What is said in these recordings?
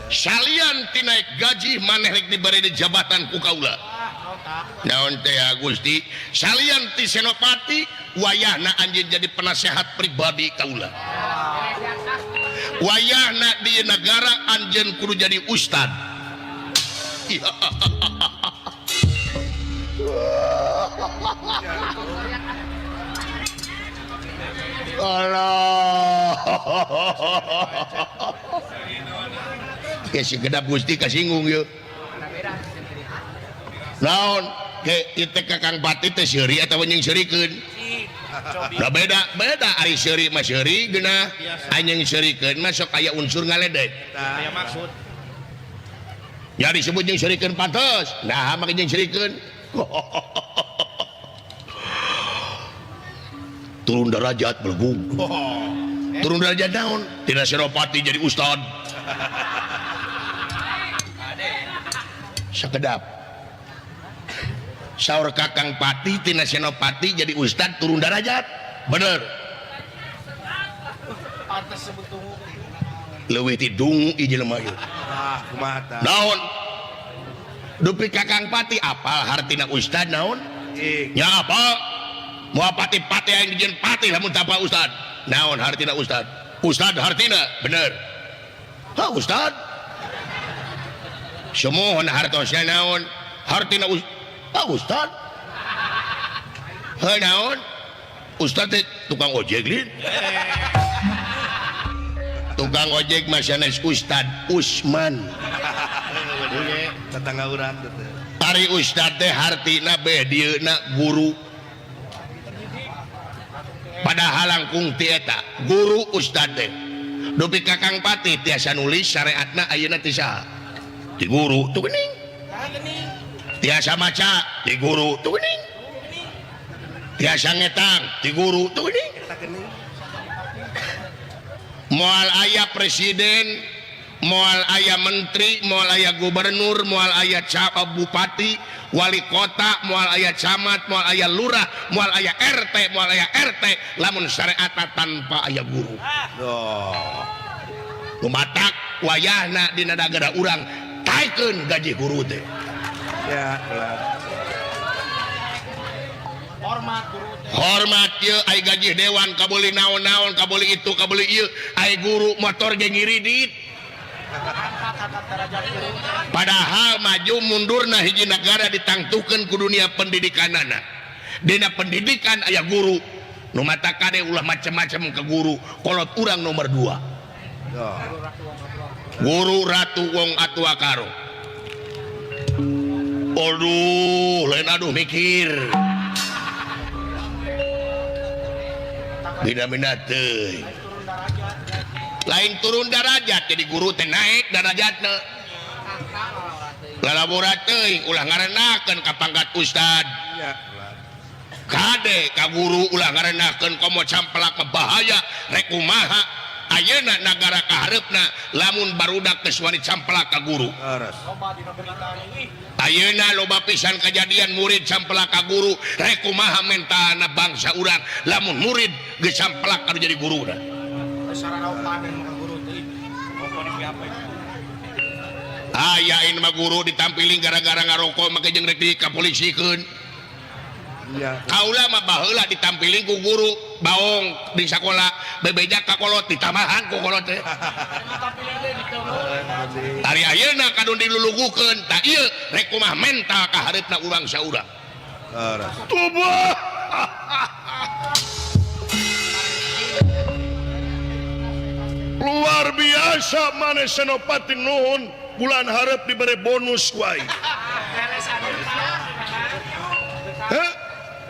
Salian ti naik gaji maneh rek diberi di jabatan ku kaula. Naon teh Gusti? Salian ti senopati wayahna anjeun jadi penasehat pribadi kaula. Wayahna di negara anjeun kudu jadi ustad. Allah. Si gedap Gusti kasinggung yuk. Naon ke itu kakang pati teh seuri atau nyeng seurikeun? Nah beda ari seuri mah seuri geunah anyeng seurikeun mah sok aya unsur ngaledek. Aya maksud. Ya disebut jeung seurikeun pantes. Nah make jeung seurikeun. Turun derajat belgung. Turun derajat naon? Tidak senopati jadi ustad. Sekedap saur kakang pati tina senopati jadi ustad turun derajat bener Pantes sebut tunggu. leuwih ti dungu ieu jelema ieu Kumaha tah? naon dupi kakang pati apal hartina ustad naon nya apa moal pati-pati aing dijieun pati lamun teu apal ustad naon hartina ustad hartina bener ha ustad semohon hartosna naon hartina ustad heuh naon ustad teh tukang ojek lin tukang ojek mah sanes Ustad Usman Tetangga urang teh. ari ustad teh hartina beh dieuna guru padahal langkung ti eta guru ustad teh dupi kakang pati tiasa nulis syariatna ayeuna ti saha ti guru tu geuning tiasa maca ti guru tu geuning tiasa ngetang ti guru tu geuning moal aya presiden moal aya menteri moal aya gubernur moal aya bupati wali kota moal aya camat moal aya lurah moal aya RT moal aya RT lamun syariatna tanpa aya guru kumatak wayahna dina nagara urang taikeun gaji guru teh Ya, hormat ieu ai gaji dewan kabuli naon-naon kabuli itu kabuli ieu ai guru motor ge ngiridit padahal maju mundurna hiji negara ditangtukeun ku dunia pendidikanana dina pendidikan aya guru nu mata kade ulah macam-macam ke guru kolot urang nomor 2 guru Ratu Wong Atua Karo. Aduh, lain aduh mikir. Bina-bina teuy. Lain turun derajat jadi guru teh naik derajatna. Lalabora teuy ulah ngarenahkeun ka pangkat ustad. Kade ka guru ulah ngarenahkeun komo camplak bahaya rek kumaha. Ayeuna nagara kahareupna lamun barudak geus wani camplak ka guru. Ayeuna loba pisan kejadian murid camplak ka guru rek kumaha mentana bangsa urang lamun murid geus camplak anu jadi guruna. Ayain mah guru ditampilin gara-gara ngarokok make jeung rek dikapolisikeun. Kaula mah baheula ditampilin ku guru baong di sakola bebeja ka kolot ditamahan ku kolot teh. Ari ayeuna kadun dilulugukeun tah ieu rek kumaha mental kahareupna urang saurang. Tubuh. Luar biasa maneh senopati nuhun bulan hareup dibere bonus wae.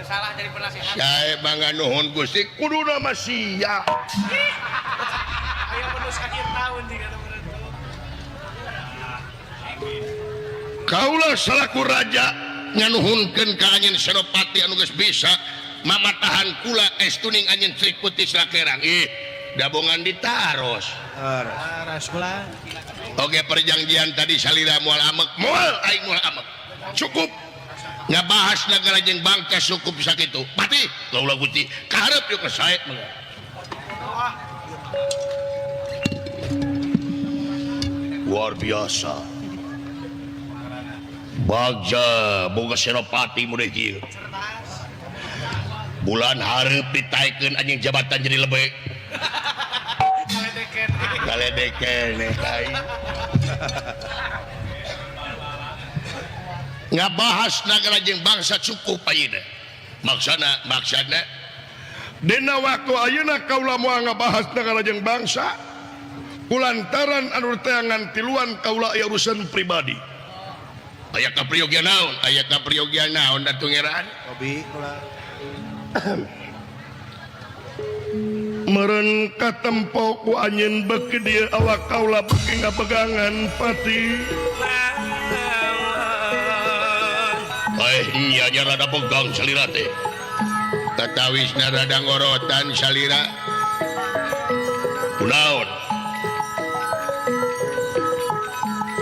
Salah dari penasehat. Saya bangga nuhun Gusti kuduna mah sia. Aya bonus akhir tahun juga Kaula salaku raja nganuhunkeun ka anjeun senopati anu geus bisa mamatahan kula estuning anjeun Sri Putih Slakerang. Dabongan ditaros. Taros kula. Oke perjanjian tadi salira moal amek, moal aing moal amek. Cukup. Ngabahas negara jeung bangka cukup sakitu. Pati kaula Gusti kaharep yeuh ka sae mah. luar biasa Bagja boga senopati mudah kieu bulan hareup ditaikeun anjing jabatan jadi lebih galedeken ai ngabahas nagara jeung bangsa cukup ayeuna maksana dina waktu ayeuna kaula moal ngabahas nagara jeung bangsa kulantaran anu teangan tiluan kaula aya urusan pribadi aya kapriogian naon datu ngeran Hobi ulah. meureun katempo ku anjeun beuki dieu awak kaula beuki ngapegangan pati nya rada pegang salira teh tatawisna rada ngorotan salira kunaon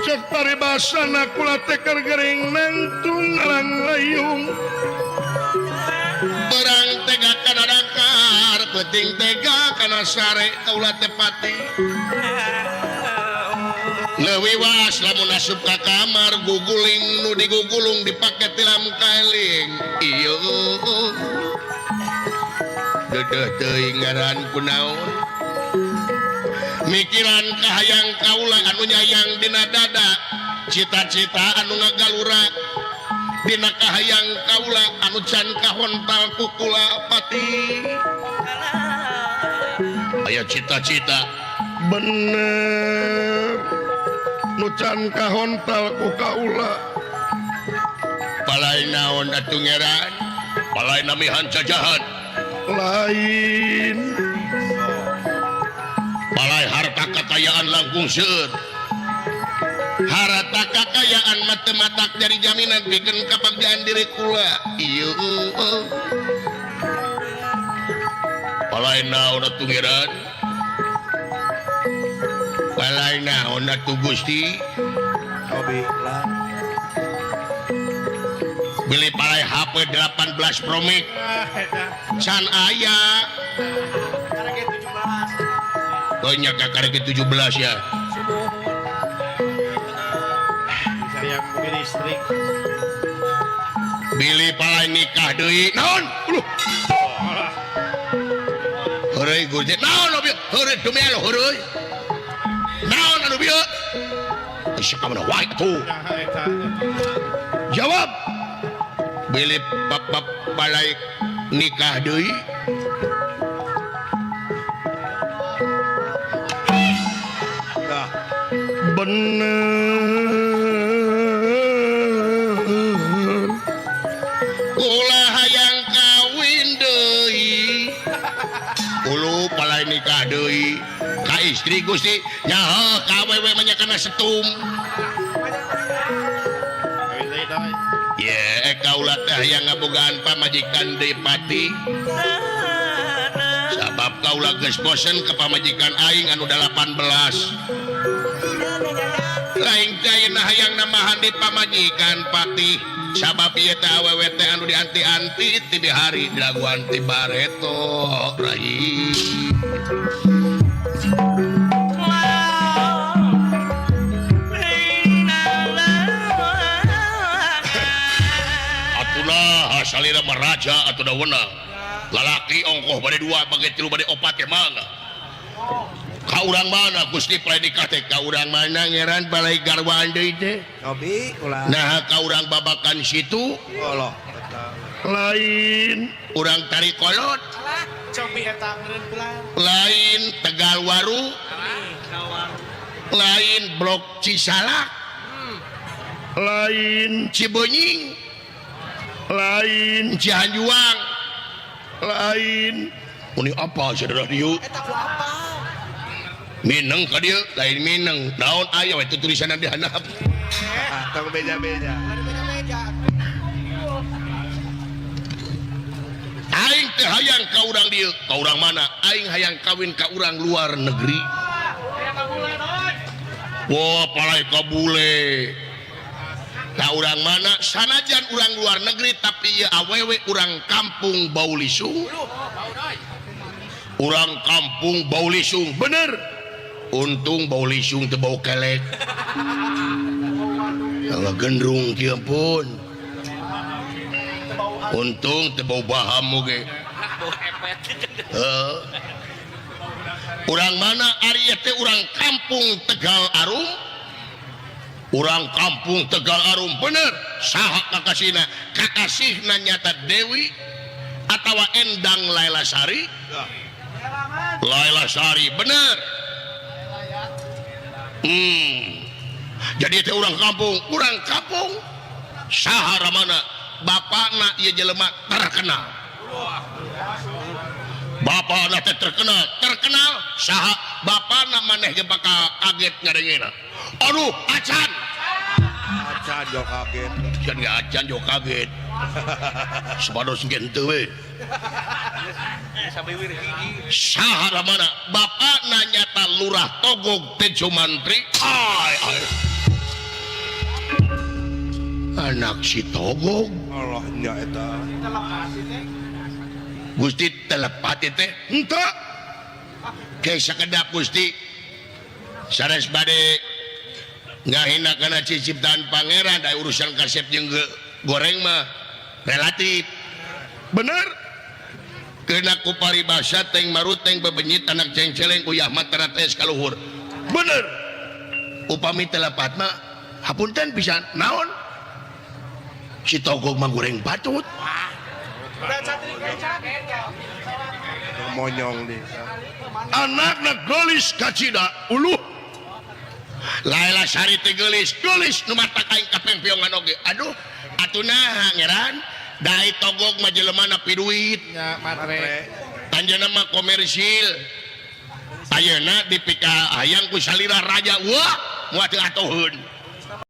cek paribasana kula teh keur gering nangtung ngarang layung berang tega kana dakar penting tega kana sare kaula teh pati leuwih was lamun asup ka kamar guguling nu digugulung dipake tilam kaling ieu dedeh teuing ngaran kunaon mikiran kahayang kaula anu nyayang dina dada cita-cita anu ngagalura dina kahayang kaula anu can kahontal ku kula pati aya cita-cita bener nu can kahontal ku kaula palai naon atuh ngeran palai namihan cajahan lain palai harta kekayaan langkung seueur harta kekayaan matematak dari jaminan bikin kabagjan diri kula ieu palai naon atuh ngeran palai naon atuh Gusti Hobi ulah. beli palai HP 18 Pro Max can aya banyak kakarek 17 ya Saya mobil listrik. beli palai nikah deui naon heureui Gusti naon bieu heureui demi Allah heureui naon anu bieu geus kamana wae atuh jawab beli palai nikah deui Dah. bener ulah hayang kawin deui ulu palai nikah deui ka istri Gusti nyaho ka awewe mah kana setum Kawin deui doi. ye kaula teh hayang ngabogaan pamajikan deui pati sabab kaula geus bosen ka pamajikan aing anu 18 lain teh hayang namahan di pamajikan pati sabab ieu teh awewe teh anu dianti-anti ti dihari dilaguan ti bareto rai atulah salira maraja atuh da weunang lalaki ongkoh bade 2 bage 3 bade 4 teh mangga ka urang mana Gusti palai nikah teh ka urang mana ngeran balai garwaan deui teh Hobi ulah. nah ka urang babakan situ Allah. lain urang tari kolot Cobi eta meureun pulang. lain Tegal Waru lain Blok Cisalak lain Cibenying lain Cianjuang lain ini apa saudara dieu Mineng ka dieu lain Mineng naon aya we tulisanan di handap Tong beda-beda. aing teh hayang ka urang dieu ka urang mana aing hayang kawin ka urang luar negeri wah palai ka bule ka urang mana sanajan urang luar negeri tapi ieu awewe urang kampung Baulisung urang kampung Baulisung bener untung bau lisung teu bau kelek gendrung kieu pun untung teu bau baham oge urang mana ari teh urang kampung Tegal Arum urang kampung Tegal Arum bener saha kakasihna nyata Dewi atawa Endang Laila Sari bener jadi itu orang kampung sahara mana bapakna ieu jelema terkenal bapakna teh terkenal saha bapakna maneh ge bakal kaget ngadengina aduh acan jo kaget kan ge acan jo kaget sepados gen teu we sahara mana bapakna nyata Lurah Togog Tejo Mantri anak si Togog Allah nya eta Gusti telepati teh henteu ge sakedap Gusti sanes bade ngahina kana ciptaan pangeran da urusan kasep jeung goreng mah relatif bener kena ku paribasa teng maruteng bebenyit anak cengceleng uyah matara tes kaluhur bener upami telepat mah hapunten pisan naon si Togog mah goreng patut monyong di anakna gelis kacida uluh Laila Sari teh gelis nu mata kaing kapempiongan oge aduh atuh ngeran dai Togog mah jelemana piduit nya matre tanjana mah komersil ayeuna dipika hayang ku salira raja wah moal teu atuheun